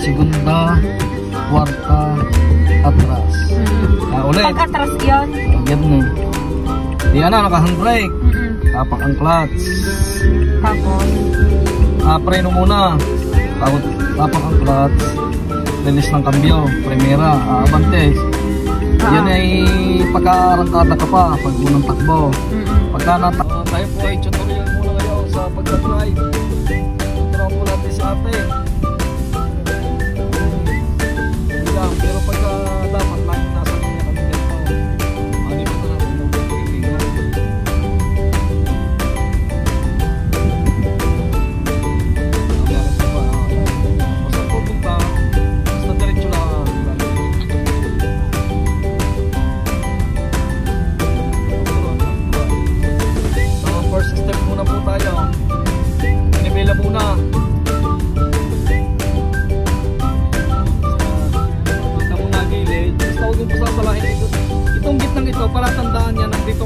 segunda, kwarta, atras. Ulit. Pag atras yun? Ganun. Di naka-handbrake. Tapak ang clutch. Tapos? Preno muna. Tapak ang clutch. Release ng kambyo. Primera. Abante. Yan ay pagka-arangkada ka pa. Pag unang takbo. Pagka natakbo. Tayo po ay tutorial muna ngayon sa pagka-drive. Tuturuan po natin sa atin. Pero pagka dapat lagi nasa linya kami dito. Ano po na natin ng pagkikingan. Basta pupunta, basta diretso lang. So first step muna po tayo. Pinibela muna. Huwag mo sasalahin dito. Itong gitnang ito, para tandaan yan, dito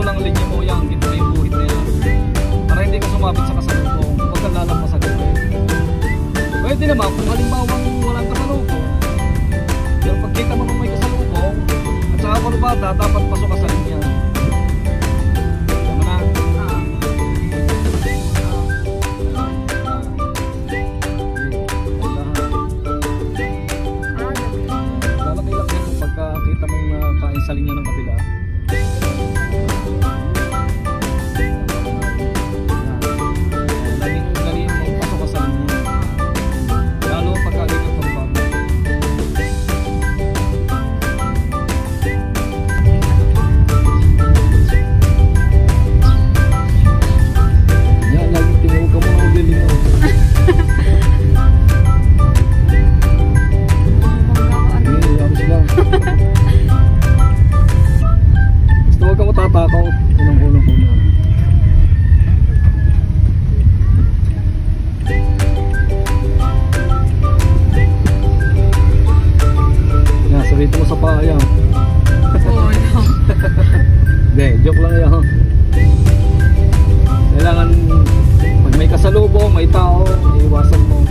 lang linya mo yan, gitna yung buhit na yan. Para hindi ka sumabit sa kasalubong. Huwag kang lalampas sa gitna. Pwede naman, kung halimbawa walang kasalubong, pero pagkita mo nung may kasalubong, at saka kalubada, dapat pasok ka sa linya. Tama na? Kita mong kain sa linya ng kabila. Galing mo pasok ka sa linya. Lalo pagkaligot ng bago. Yan, laging tinawag ka muna magbili mo. Huwag ka matatakaw. Unang-unang. Yan, sarito mo sa paa yan. Oo, no. Hindi, joke lang yan. Kailangan pag may kasalubong, may tao, iiwasan mo.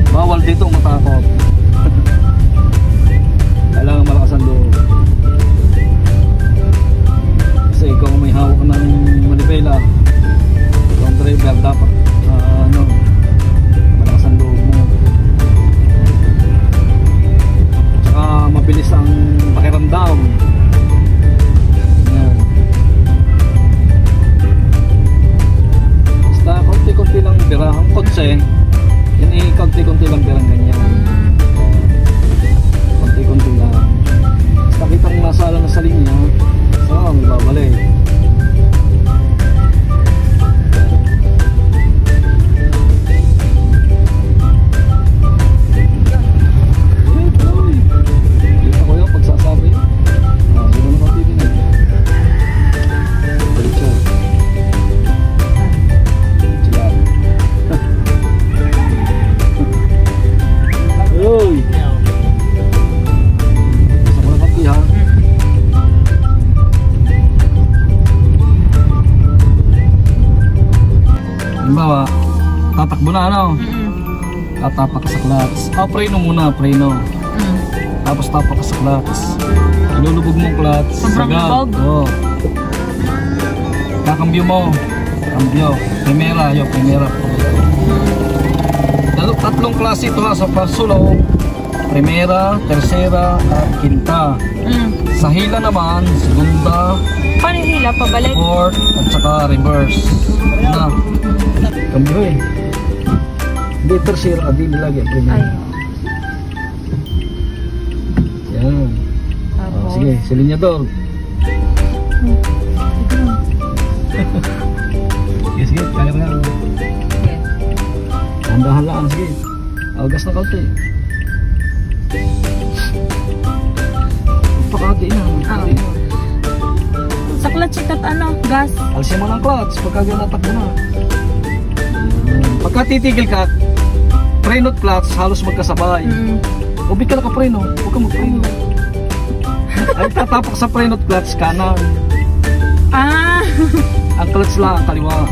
Bawal dito matakot. Kailangan malakas ang loob. Kasi ikaw may hawak ng manibela. Ikaw ang driver, dapat malakas ang loob mo. Tsaka mabilis ang pakiramdam. Yan. Basta konti-konti lang bira. Ang kotse, yan eh, konti-konti lang birang ganyan. Konti-konti lang. Basta kitang masala na sa linya, may babalik. Kita ko yung pagsasabi. Hindi mo naman titignan. Diretso. Uy! Basta mo na kapi ha. Halimbawa, tatakbo na ano? Tatapak ka sa clutch. Preno muna, preno. Tapos tapak ka sa clutch. Ilulubog mo clutch. Sobrang lubog? Oo. Kakambyo mo. Kambyo. Primera, primera. Tatlong klase ito ha sa solo. Primera, tercera, at quinta. Sa hila naman, segunda. Paano yung hila? Pabalik? Fourth, at saka reverse. Na. Kambyo eh. Hindi, tercera, di nilagay. Ay. Yan. Sige, silinyador. Sige, kaya na. Handahan lang, sige. Agas na kalte. Pakati na. Sa clutch ito gas? Alisin mo ng clutch pagka ganatak mo na. Pagka titigil ka, preno at clutch halos magkasabay. Ubi ka naka-preno, huwag ka mag-preno. Ay tatapak sa preno at clutch kanan. Ang clutch lang, kaliwa.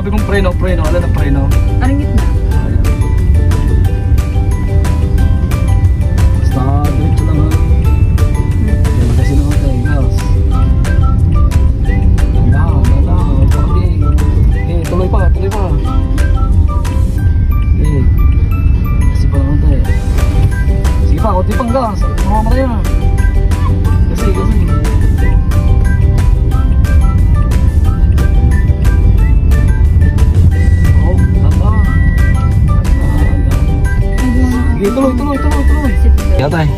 sinabi kong preno, alam na preno. Anong gitna? Ayan. Basta diretso lang ha. Ayan, kasi naman tayo, gas. Ganda, parking. Tuloy pa. Kasi pa naman tayo. Sige pa, kunti pang gas. Mama tayo na. Kasi. Sige, tuloy. Kaya tayo.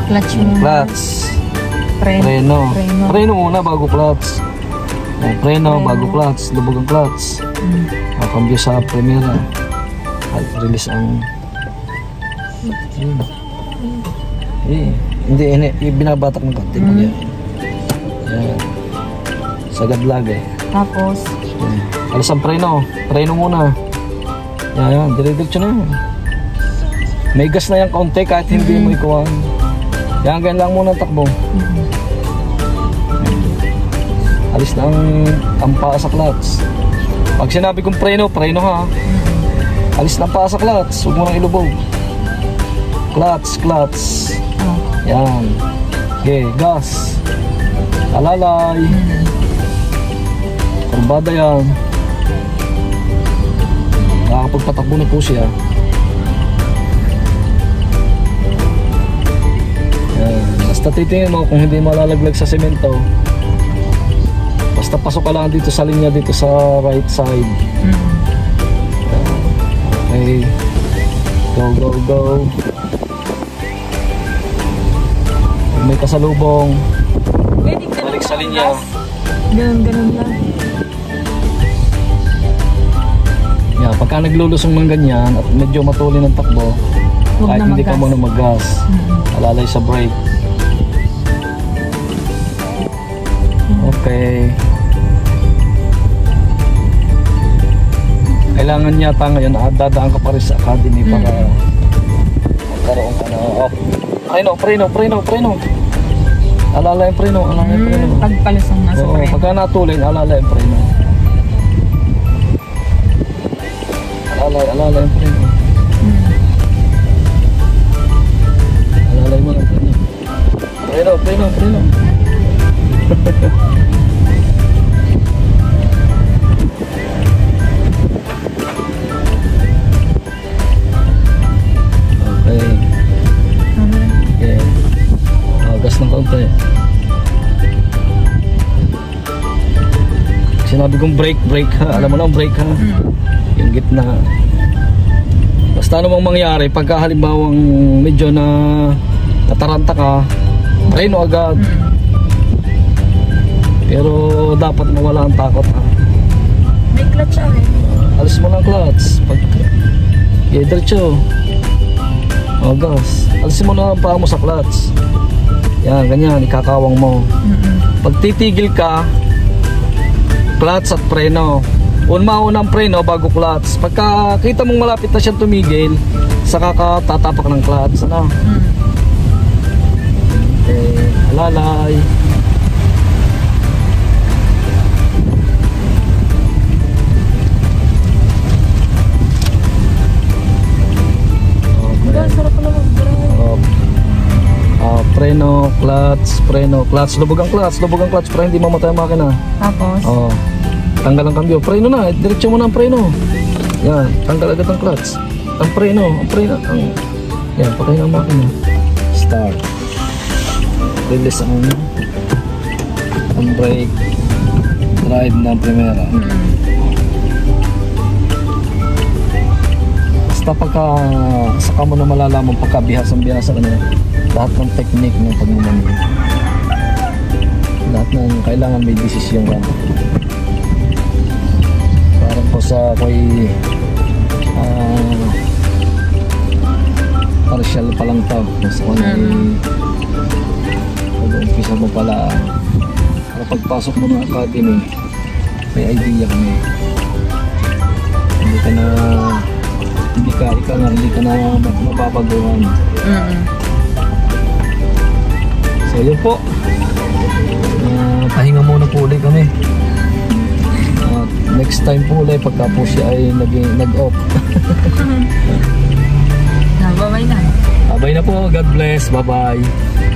Clutch mo. Clutch. Preno. Preno muna bago clutch. Preno bago clutch. Lubog ang clutch. Cambio sa primera. At release ang... Hindi, binabatak ng konti. Yan. Sagad lagi. Tapos? Alas ang preno muna. Yan, dire-diretso na yan. May gas na yung kaunti kahit hindi mo ikuhan. Yan, ganyan lang muna ang takbo. Alis na ang paa sa clutch. Pag sinabi kong preno ha. Alis na ang paa sa clutch, huwag mo nang ilubog. Clutch. Yan. Okay, gas. Alalay. Kurbada yan. Nakakapagpatakbo na po siya. Yan. Basta titingin mo kung hindi malalaglag sa semento. Basta pasok ka lang dito sa linya dito sa right side. Okay. Go. May kasalubong. Balik sa linya. Ganun lang. Yeah, pagka naglulusong ng ganyan at medyo matuloy ng takbo, kahit hindi ka muna mag-gas, alalay sa brake. Okay. Kailangan yata ngayon dadaan ka pa rin sa academy para magkaroon ka na preno. Alalay yung preno. Pagpalusong na sa preno. Pagka natulin, alalay yung preno. Alalay yung preno. Alalay mo ng preno. Preno. Okay. Gas ng kaunti. Sinabi kong brake ha. Alam mo na ang brake ha. Yung gitna. Basta namang mangyari pagka halimbawang medyo na nataranta ka, preno agad. Pero dapat mawala ang takot ha. May clutch Alis mo ng clutch. Diretso. Gas. Alisin mo na ang paa mo sa clutch. Yan, ganyan, ikakawang mo. Pag titigil ka, clutch at preno. Mauna ang preno bago clutch. Pagka kita mong malapit na siyang tumigil, saka ka tatapak ng clutch. Ano? Okay, alalay. Preno, clutch, lubog ang clutch para hindi mamatay ang makina. Tapos? Tanggal ang cambio, preno na, diretso mo na ang preno. Yan, tanggal agad ang clutch. Ang preno, yan, patay na ang makina. Start. Release ang brake. Drive ng primera. Basta pagka saka mo na malalaman pagka bihas ka na lahat ng technique ng pagmamanilig. Lahat ng kailangan may desisyon ka. Parang po sa ako'y partial pa lang tab. Mas ako na pag-umpisa mo pala para pagpasok mo ng academy may idea ka na. Hindi ka na mapapaguhan. So yun po, pahinga muna po ulit kami at next time po ulit pagka po siya ay nag-off. Bye-bye na. Bye na po. God bless. Bye-bye.